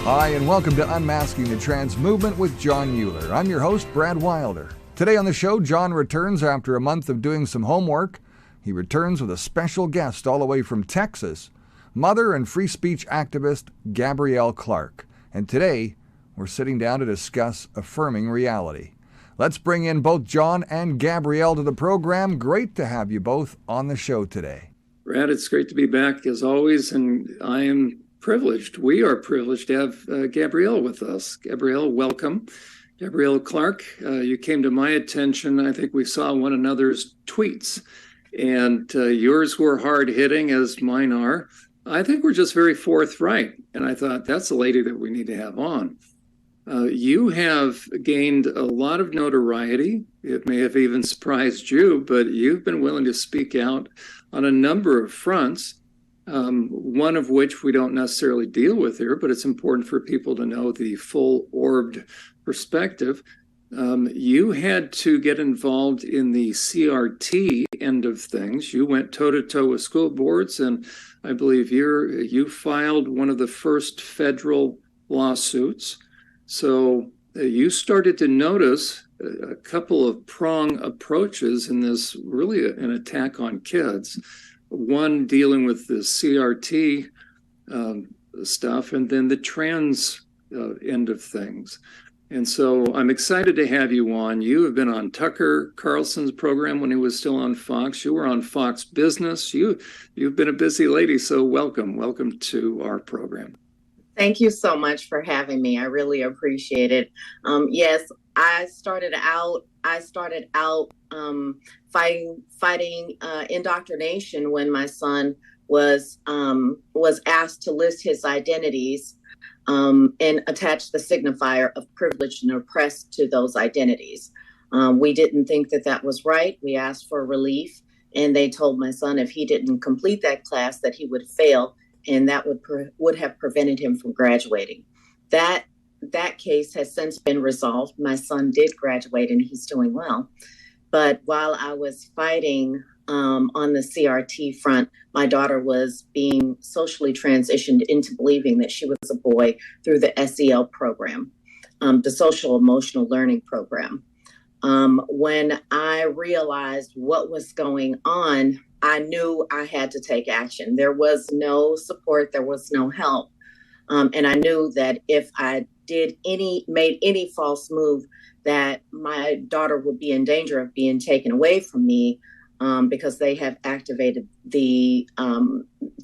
Hi, and welcome to Unmasking the Trans Movement with John Euler. I'm your host, Brad Wilder. Today on the show, John returns after a month of doing some homework. He returns with a special guest all the way from Texas, mother and free speech activist Gabrielle Clark. And today, we're sitting down to discuss affirming reality. Let's bring in both John and Gabrielle to the program. Great to have you both on the show today. Brad, it's great to be back as always, and I am privileged. We are privileged to have Gabrielle with us. Gabrielle, welcome. Gabrielle Clark, you came to my attention. I think we saw one another's tweets, and yours were hard-hitting as mine are. I think we're just very forthright, and I thought that's a lady that we need to have on. You have gained a lot of notoriety. It may have even surprised you, but you've been willing to speak out on a number of fronts. One of which we don't necessarily deal with here, but it's important for people to know the full-orbed perspective. You had to get involved in the CRT end of things. You went toe-to-toe with school boards, and I believe you filed one of the first federal lawsuits. So you started to notice a couple of prong approaches in this, really an attack on kids. One dealing with the CRT stuff, and then the trans end of things. And so I'm excited to have you on. You have been on Tucker Carlson's program when he was still on Fox. You were on Fox Business. You've been a busy lady, so welcome to our program. Thank you so much for having me. I really appreciate it. Yes, I started out fighting indoctrination when my son was asked to list his identities and attach the signifier of privileged and oppressed to those identities. We didn't think that was right. We asked for relief, and they told my son if he didn't complete that class that he would fail, and that would have prevented him from graduating. That case has since been resolved. My son did graduate, and he's doing well. But while I was fighting on the CRT front, my daughter was being socially transitioned into believing that she was a boy through the SEL program, the social emotional learning program. When I realized what was going on, I knew I had to take action. There was no support, there was no help. And I knew that if I made any false move, that my daughter would be in danger of being taken away from me because they have activated the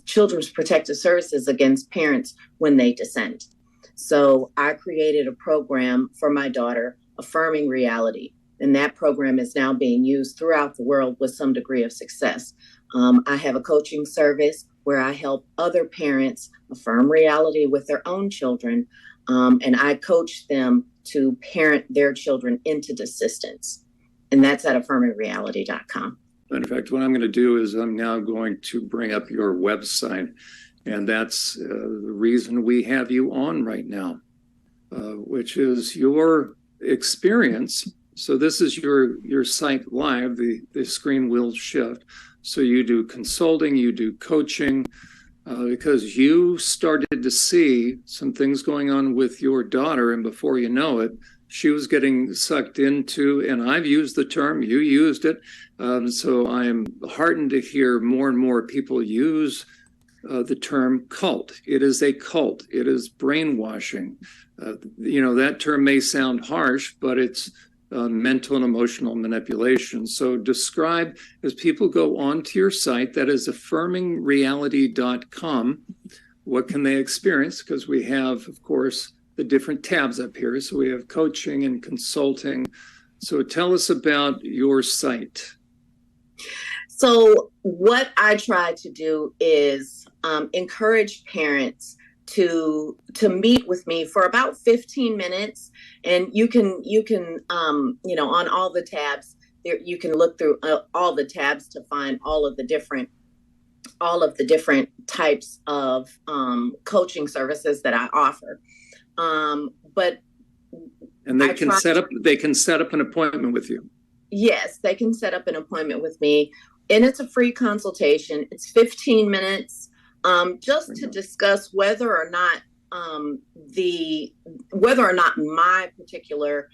Children's Protective Services against parents when they dissent. So I created a program for my daughter, Affirming Reality. And that program is now being used throughout the world with some degree of success. I have a coaching service where I help other parents affirm reality with their own children. And I coach them to parent their children into desistance. And that's at affirmingreality.com. In fact, what I'm going to do is I'm now going to bring up your website. And that's the reason we have you on right now, which is your experience. So this is your site live. The screen will shift. So you do consulting, you do coaching, because you started to see some things going on with your daughter, and before you know it, she was getting sucked into, and I've used the term, you used it, so I'm heartened to hear more and more people use the term cult. It is a cult. It is brainwashing. That term may sound harsh, but it's mental and emotional manipulation. So describe, as people go onto your site, that is affirmingreality.com, what can they experience? Because we have, of course, the different tabs up here. So we have coaching and consulting. So tell us about your site. So what I try to do is encourage parents to meet with me for about 15 minutes. And you can on all the tabs there, you can look through all the tabs to find all of the different types of coaching services that I offer. And they can set up an appointment with you. Yes, they can set up an appointment with me, and it's a free consultation. It's 15 minutes just to discuss whether or not whether or not my particular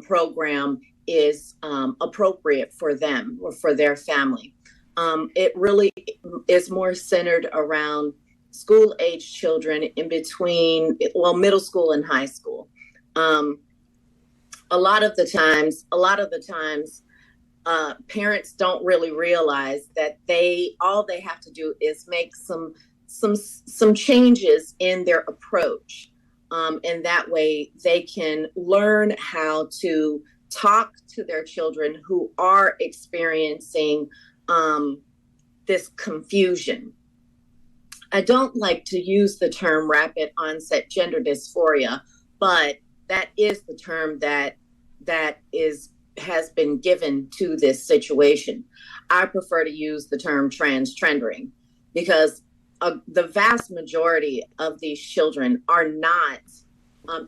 program is appropriate for them or for their family. It really is more centered around school age children in between, well, middle school and high school. A lot of the times, parents don't really realize that all they have to do is make some changes in their approach. And that way they can learn how to talk to their children who are experiencing this confusion. I don't like to use the term rapid onset gender dysphoria, but that is the term that has been given to this situation. I prefer to use the term transgendering because the vast majority of these children are not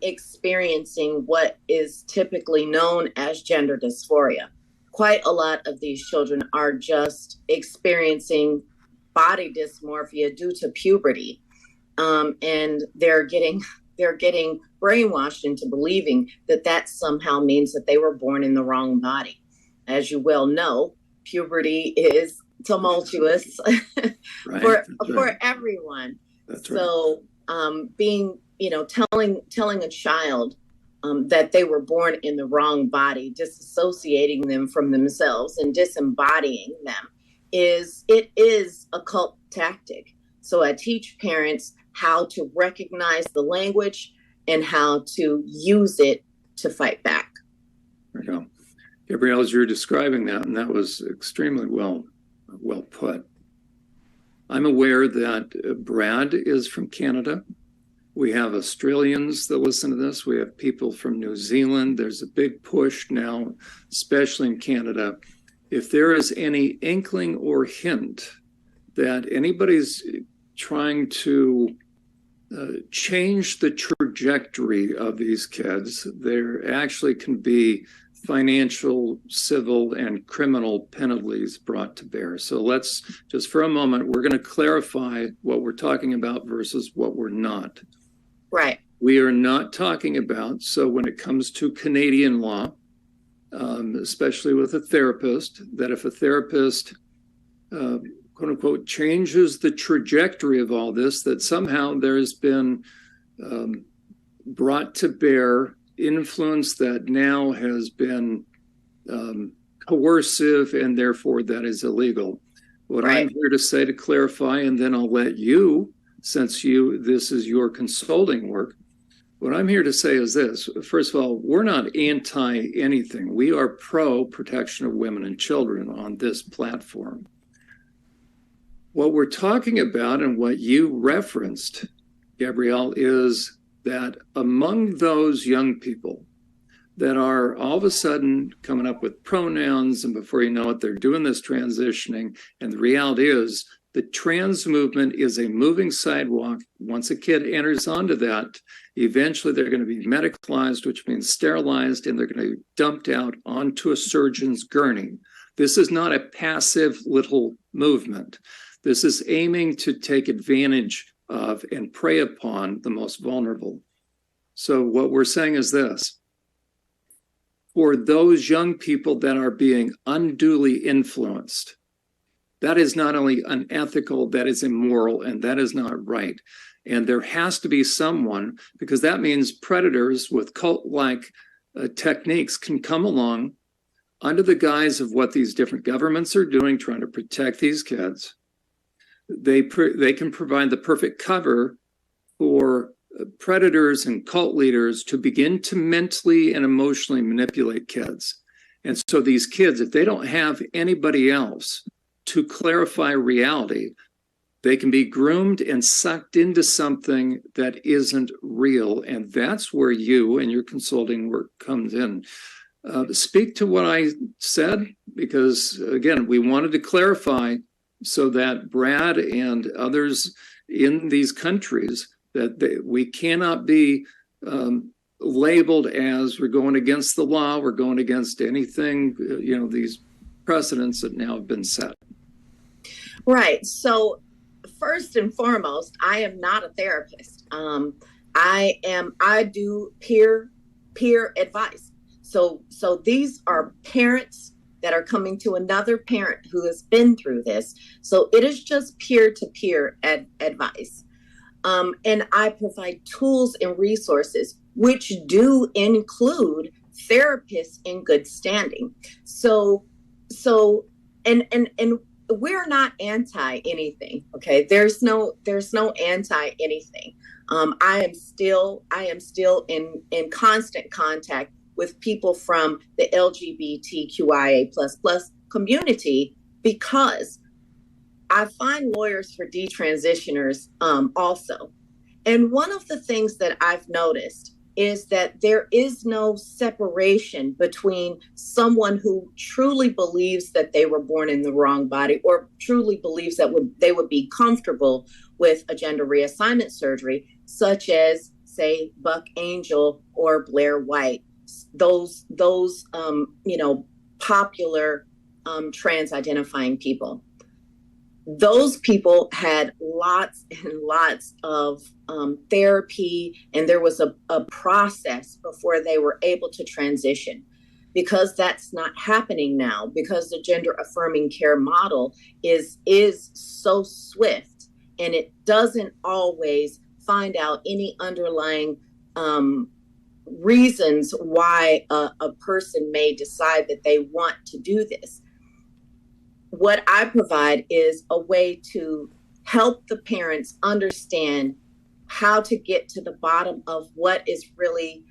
experiencing what is typically known as gender dysphoria. Quite a lot of these children are just experiencing body dysmorphia due to puberty, and they're getting brainwashed into believing that somehow means that they were born in the wrong body. As you well know, puberty is tumultuous for everyone. That's so telling a child that they were born in the wrong body, disassociating them from themselves and disembodying them is a cult tactic. So I teach parents how to recognize the language and how to use it to fight back. There you go. Gabrielle, as you're describing that, and that was extremely well put. I'm aware that Brad is from Canada. We have Australians that listen to this. We have people from New Zealand. There's a big push now, especially in Canada. If there is any inkling or hint that anybody's trying to change the trajectory of these kids, there actually can be financial, civil, and criminal penalties brought to bear. So let's just for a moment, we're going to clarify what we're talking about versus what we're not. Right. We are not talking about, so when it comes to Canadian law, especially with a therapist, that if a therapist, quote unquote, changes the trajectory of all this, that somehow there's been brought to bear influence that now has been coercive and therefore that is illegal. What right. I'm here to say to clarify, and then I'll let you, since this is your consulting work, what I'm here to say is this. First of all, we're not anti anything. We are pro protection of women and children on this platform. What we're talking about and what you referenced, Gabrielle, is that among those young people that are all of a sudden coming up with pronouns, and before you know it, they're doing this transitioning, and the reality is the trans movement is a moving sidewalk. Once a kid enters onto that, eventually they're going to be medicalized, which means sterilized, and they're going to be dumped out onto a surgeon's gurney. This is not a passive little movement. This is aiming to take advantage of and prey upon the most vulnerable. So what we're saying is this. For those young people that are being unduly influenced, that is not only unethical, that is immoral, and that is not right. And there has to be someone, because that means predators with cult-like techniques can come along under the guise of what these different governments are doing, trying to protect these kids. They can provide the perfect cover for predators and cult leaders to begin to mentally and emotionally manipulate kids. And so these kids, if they don't have anybody else to clarify reality, they can be groomed and sucked into something that isn't real. And that's where you and your consulting work comes in. Speak to what I said, because, again, we wanted to clarify so that Brad and others in these countries, that we cannot be labeled as we're going against the law, we're going against anything, these precedents that now have been set. Right. So first and foremost, I am not a therapist. I do peer advice. So these are parents that are coming to another parent who has been through this. So it is just peer-to-peer advice. And I provide tools and resources, which do include therapists in good standing. So and we're not anti anything. Okay. There's no anti anything. I am still in constant contact with people from the LGBTQIA plus community, because I find lawyers for detransitioners also. And one of the things that I've noticed is that there is no separation between someone who truly believes that they were born in the wrong body, or truly believes that they would be comfortable with a gender reassignment surgery, such as, say, Buck Angel or Blair White, those popular trans identifying people. Those people had lots and lots of therapy, and there was a process before they were able to transition. Because that's not happening now, because the gender affirming care model is so swift, and it doesn't always find out any underlying reasons why a person may decide that they want to do this. What I provide is a way to help the parents understand how to get to the bottom of what is really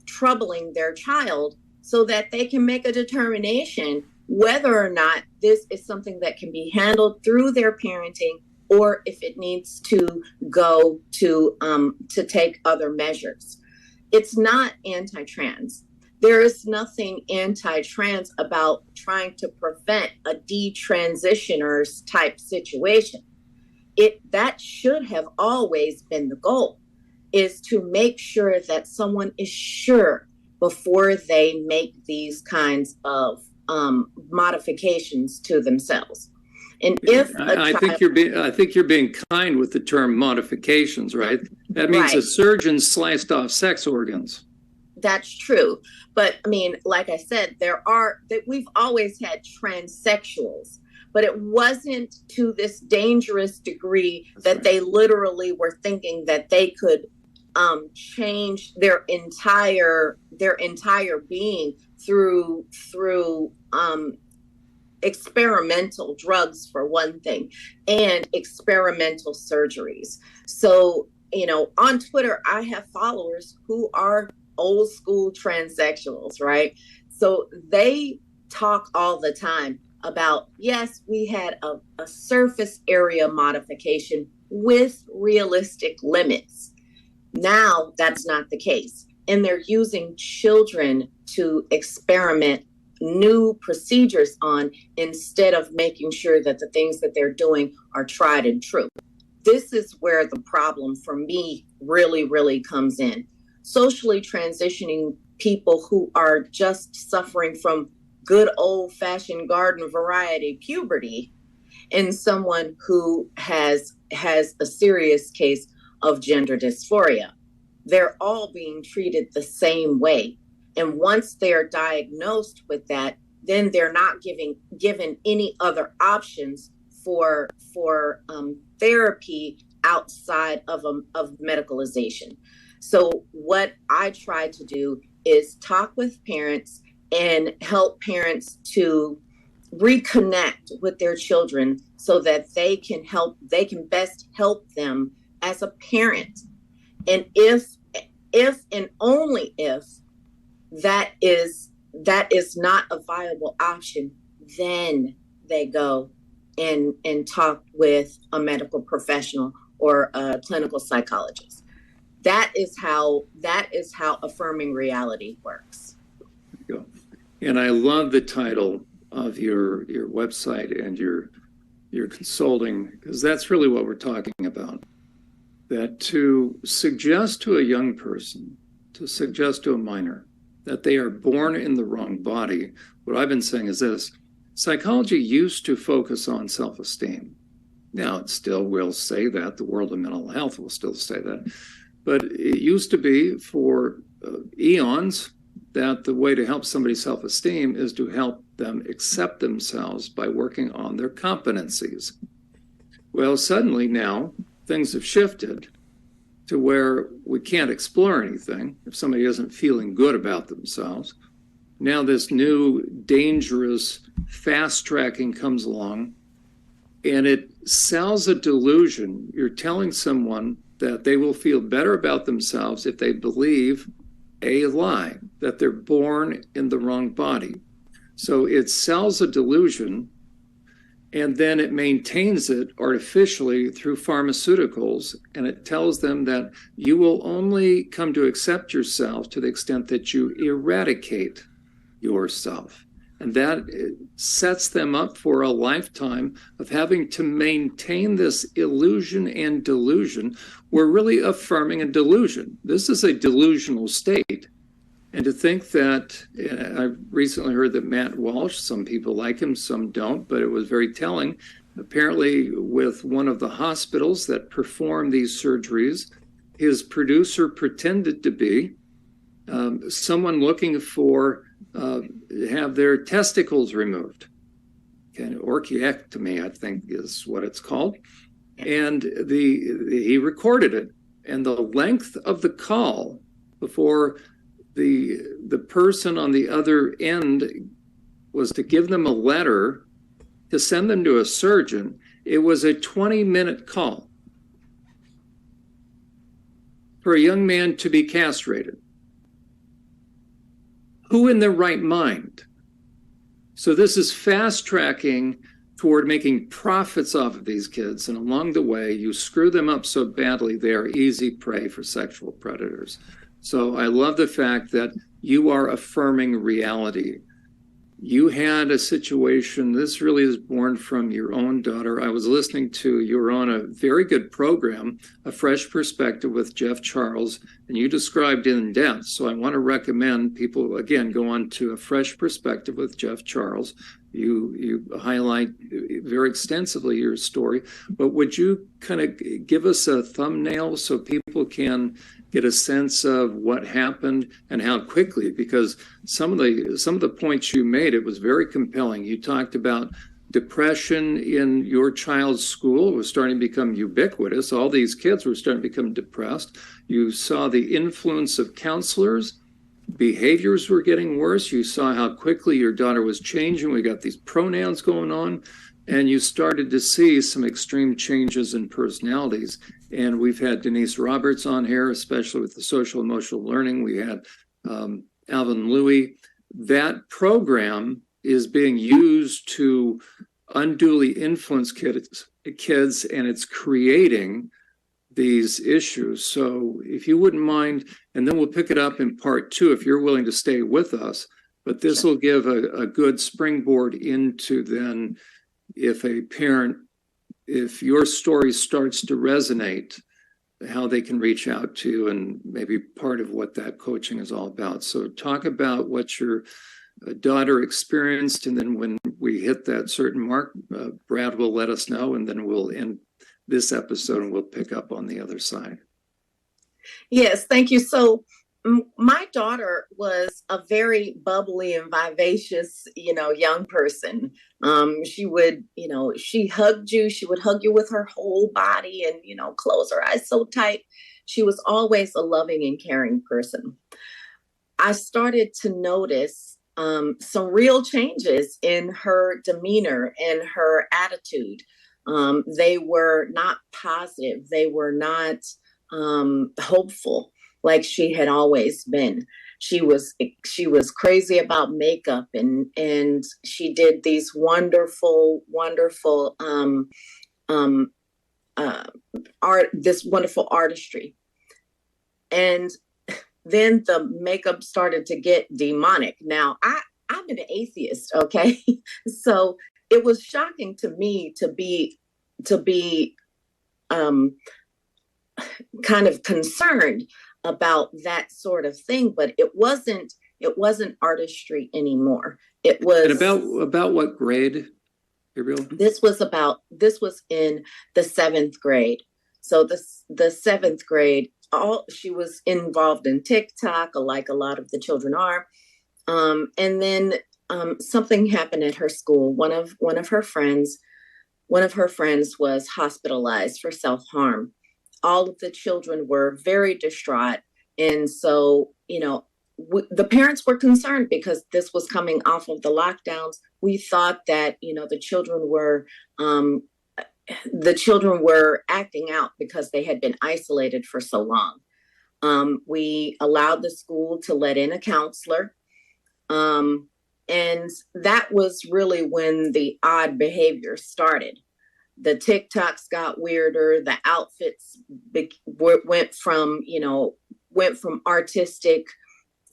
troubling their child, so that they can make a determination whether or not this is something that can be handled through their parenting, or if it needs to go to take other measures. It's not anti-trans. There is nothing anti-trans about trying to prevent a detransitioners type situation. That should have always been the goal, is to make sure that someone is sure before they make these kinds of modifications to themselves. And if I think you're being kind with the term modifications, right? That means a surgeon sliced off sex organs. That's true. But I mean, like I said, we've always had transsexuals, but it wasn't to this dangerous degree that they literally were thinking that they could change their entire being through experimental drugs, for one thing, and experimental surgeries. So, on Twitter, I have followers who are old school transsexuals, right? So they talk all the time about, yes, we had a surface area modification with realistic limits. Now that's not the case. And they're using children to experiment new procedures on, instead of making sure that the things that they're doing are tried and true. This is where the problem for me really, really comes in. Socially transitioning people who are just suffering from good old-fashioned garden variety puberty, and someone who has a serious case of gender dysphoria. They're all being treated the same way. And once they're diagnosed with that, then they're not given any other options for therapy outside of medicalization. So what I try to do is talk with parents and help parents to reconnect with their children, so that they can best help them as a parent. And if and only if that is not a viable option, then they go and talk with a medical professional or a clinical psychologist. That is how affirming reality works. And I love the title of your website and your consulting, because that's really what we're talking about. That to suggest to a young person, to suggest to a minor that they are born in the wrong body, what I've been saying is this: psychology used to focus on self-esteem. Now, it still will say that. The world of mental health will still say that. But it used to be for eons that the way to help somebody's self-esteem is to help them accept themselves by working on their competencies. Well, suddenly now things have shifted to where we can't explore anything if somebody isn't feeling good about themselves. Now this new dangerous fast tracking comes along, and it sells a delusion. You're telling someone that they will feel better about themselves if they believe a lie, that they're born in the wrong body. So it sells a delusion, and then it maintains it artificially through pharmaceuticals, and it tells them that you will only come to accept yourself to the extent that you eradicate yourself. And that sets them up for a lifetime of having to maintain this illusion and delusion. We're really affirming a delusion. This is a delusional state. And to think that, I recently heard that Matt Walsh, some people like him, some don't, but it was very telling. Apparently, with one of the hospitals that perform these surgeries, his producer pretended to be someone looking for have their testicles removed. Okay, orchiectomy, I think, is what it's called. And he recorded it. And the length of the call before the person on the other end was to give them a letter to send them to a surgeon. It was a 20-minute call for a young man to be castrated. Who in their right mind? So this is fast tracking toward making profits off of these kids. And along the way, you screw them up so badly, they are easy prey for sexual predators. So I love the fact that you are affirming reality. You had a situation, this really is born from your own daughter. I was listening to, you were on a very good program, A Fresh Perspective with Jeff Charles, and you described in depth. So I want to recommend people, again, go on to A Fresh Perspective with Jeff Charles. You highlight very extensively your story, but would you kind of give us a thumbnail so people can get a sense of what happened and how quickly? Because some of the points you made, it was very compelling. You talked about depression in your child's school was starting to become ubiquitous. All these kids were starting to become depressed. You saw the influence of counselors. Behaviors were getting worse. You saw how quickly your daughter was changing. We got these pronouns going on, and you started to see some extreme changes in personalities. And we've had Denise Roberts on here, especially with the social emotional learning. We had Alvin Louie. That program is being used to unduly influence kids, and it's creating these issues. So if you wouldn't mind, and then we'll pick it up in part 2 if you're willing to stay with us, but this will give a good springboard into then if a parent, if your story starts to resonate, how they can reach out to you and maybe part of what that coaching is all about. So talk about what your daughter experienced, and then when we hit that certain mark, Brad will let us know, and then we'll end this episode and we'll pick up on the other side. Yes, thank you. So my daughter was a very bubbly and vivacious, young person. She would, she hugged you. She would hug you with her whole body and, close her eyes so tight. She was always a loving and caring person. I started to notice some real changes in her demeanor and her attitude. They were not positive. They were not hopeful like she had always been. She was crazy about makeup, and she did these wonderful this wonderful artistry. And then the makeup started to get demonic. Now I'm an atheist, okay? So it was shocking to me to be kind of concerned about that sort of thing, but it wasn't artistry anymore. It was. And about what grade Gabrielle? This was in the 7th grade. So the 7th grade, she was involved in TikTok, like a lot of the children are. And then something happened at her school. One of her friends was hospitalized for self-harm. All of the children were very distraught. And so, the parents were concerned because this was coming off of the lockdowns. We thought that, the children were acting out because they had been isolated for so long. We allowed the school to let in a counselor. And that was really when the odd behavior started. The TikToks got weirder. The outfits went from artistic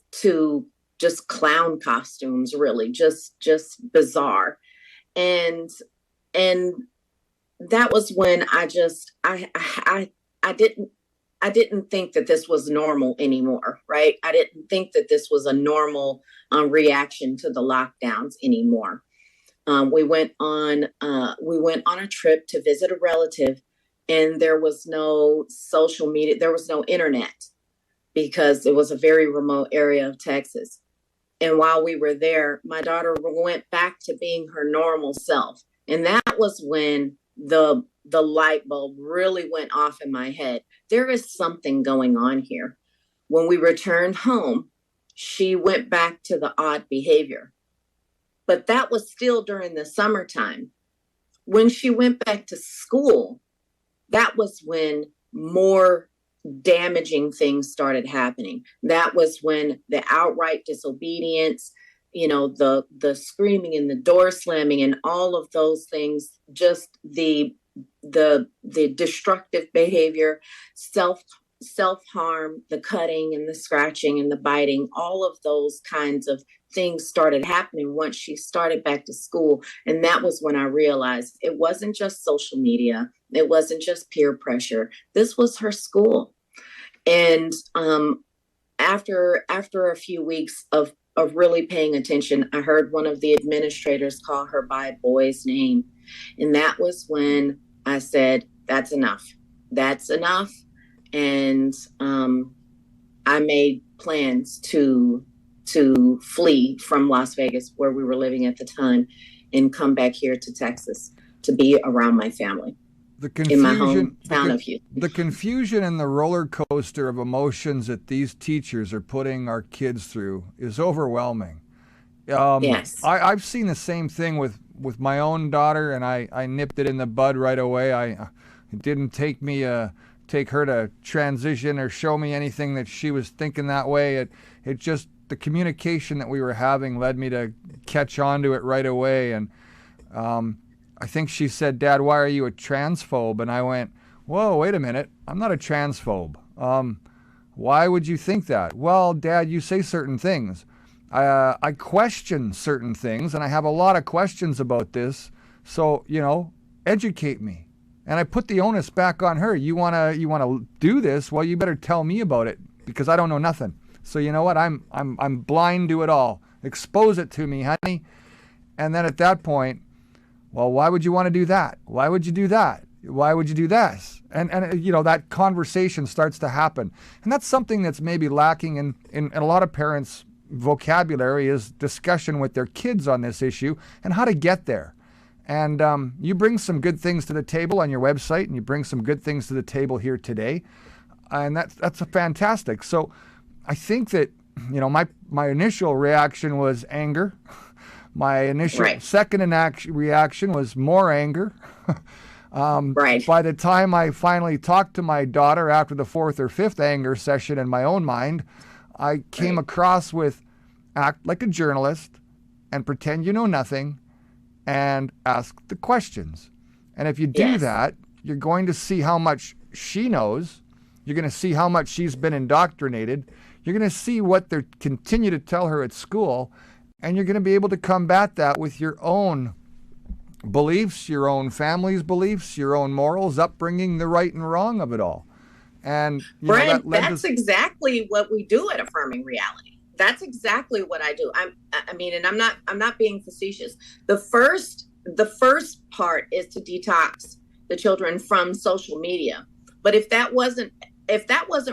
to just clown costumes, really, just bizarre. And that was when I didn't think that this was normal anymore, right? I didn't think that this was a normal reaction to the lockdowns anymore. We went on a trip to visit a relative, and there was no social media, there was no internet because it was a very remote area of Texas. And while we were there, my daughter went back to being her normal self. And that was when the light bulb really went off in my head. There is something going on here. When we returned home, she went back to the odd behavior. But that was still during the summertime. When she went back to school, that was when more damaging things started happening. That was when the outright disobedience, the screaming and the door slamming and all of those things, just the destructive behavior, self-harm, the cutting and the scratching and the biting, all of those kinds of things started happening once she started back to school. And that was when I realized it wasn't just social media. It wasn't just peer pressure. This was her school. And after a few weeks of really paying attention, I heard one of the administrators call her by a boy's name. And that was when I said, that's enough. That's enough. And I made plans to flee from Las Vegas, where we were living at the time, and come back here to Texas to be around my family. The confusion, in my hometown of Houston. The confusion and the roller coaster of emotions that these teachers are putting our kids through is overwhelming. Yes. I've seen the same thing with my own daughter, and I nipped it in the bud right away. It didn't take her to transition or show me anything that she was thinking that way. It just, the communication that we were having led me to catch on to it right away. And I think she said, "Dad, why are you a transphobe?" And I went, "Whoa, wait a minute. I'm not a transphobe. Why would you think that?" "Well, Dad, you say certain things. I question certain things, and I have a lot of questions about this. So, educate me." And I put the onus back on her. You wanna do this? Well, you better tell me about it, because I don't know nothing. So you know what? I'm blind to it all. Expose it to me, honey. And then at that point, well, why would you want to do that? Why would you do that? Why would you do this? And that conversation starts to happen. And that's something that's maybe lacking in a lot of parents' vocabulary, is discussion with their kids on this issue and how to get there. And you bring some good things to the table on your website, and you bring some good things to the table here today. And that's fantastic. So I think that, my initial reaction was anger. My initial second reaction was more anger. Right. By the time I finally talked to my daughter after the 4th or 5th anger session in my own mind, I came across with act like a journalist and pretend you know nothing and ask the questions. And if you do that, you're going to see how much she knows. You're going to see how much she's been indoctrinated. You're going to see what they continue to tell her at school. And you're going to be able to combat that with your own beliefs, your own family's beliefs, your own morals, upbringing, the right and wrong of it all. And Brad, that's exactly what we do at Affirming Reality. That's exactly what I do. I'm not being facetious. The first the first part is to detox the children from social media. But if that wasn't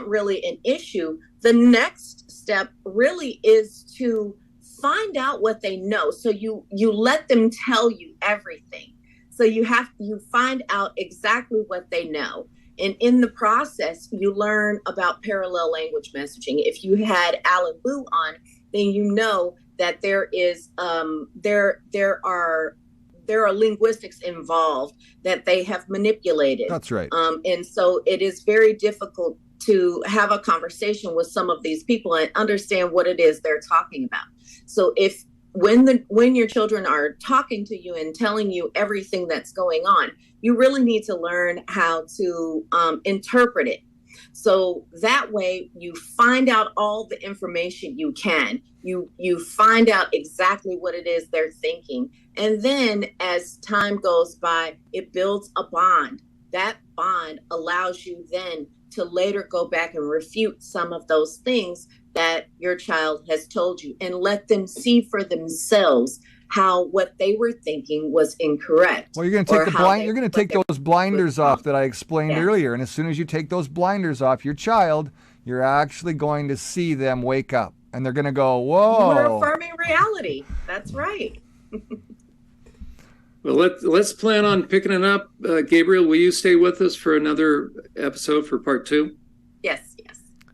really an issue, the next step really is to find out what they know. So you let them tell you everything. So you find out exactly what they know. And in the process, you learn about parallel language messaging. If you had Alan Wu on, then you know that there are linguistics involved that they have manipulated. That's right. And so it is very difficult to have a conversation with some of these people and understand what it is they're talking about. So when your children are talking to you and telling you everything that's going on, you really need to learn how to interpret it. So that way you find out all the information you can. You find out exactly what it is they're thinking. And then as time goes by, it builds a bond. That bond allows you then to later go back and refute some of those things that your child has told you and let them see for themselves how what they were thinking was incorrect. Well, you're going to take those blinders off that I explained earlier. And as soon as you take those blinders off your child, you're actually going to see them wake up and they're going to go, whoa. We're affirming reality. That's right. Well, let's plan on picking it up. Gabrielle, will you stay with us for another episode for part 2? Yes.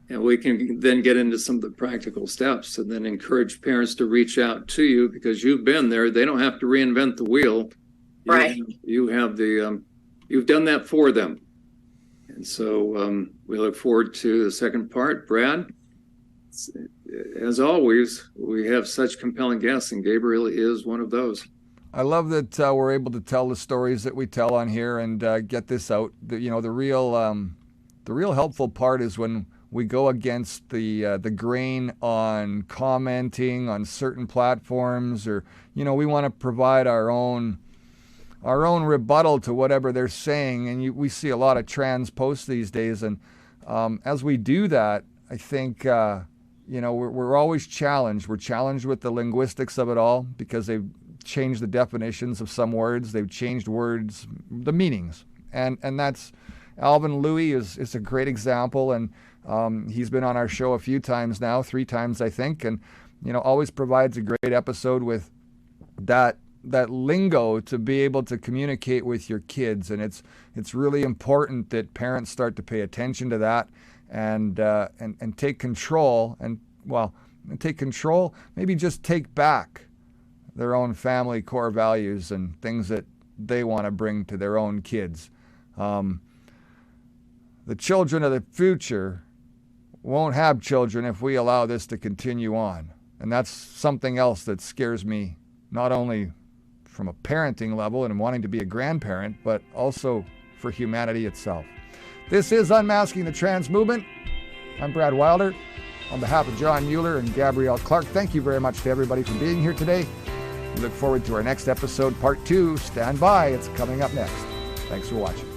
And we can then get into some of the practical steps and then encourage parents to reach out to you because you've been there. They don't have to reinvent the wheel. Right. You've done that for them. And so we look forward to the second part. Brad, as always, we have such compelling guests, and Gabrielle is one of those. I love that we're able to tell the stories that we tell on here and get this out. The real helpful part is when we go against the grain on commenting on certain platforms, or we want to provide our own rebuttal to whatever they're saying. And we see a lot of trans posts these days, and as we do that, I think we're always challenged. We're challenged with the linguistics of it all because they've changed the definitions of some words. They've changed words, the meanings, and that's Alvin Louis is a great example, and he's been on our show a few times now, 3 times I think, and always provides a great episode with that lingo to be able to communicate with your kids. And it's really important that parents start to pay attention to that and take control take control, maybe just take back their own family core values and things that they want to bring to their own kids. The children of the future won't have children if we allow this to continue on. And that's something else that scares me, not only from a parenting level and wanting to be a grandparent, but also for humanity itself. This is Unmasking the Trans Movement. I'm Brad Wilder. On behalf of John Mueller and Gabrielle Clark, thank you very much to everybody for being here today. We look forward to our next episode, part 2. Stand by, it's coming up next. Thanks for watching.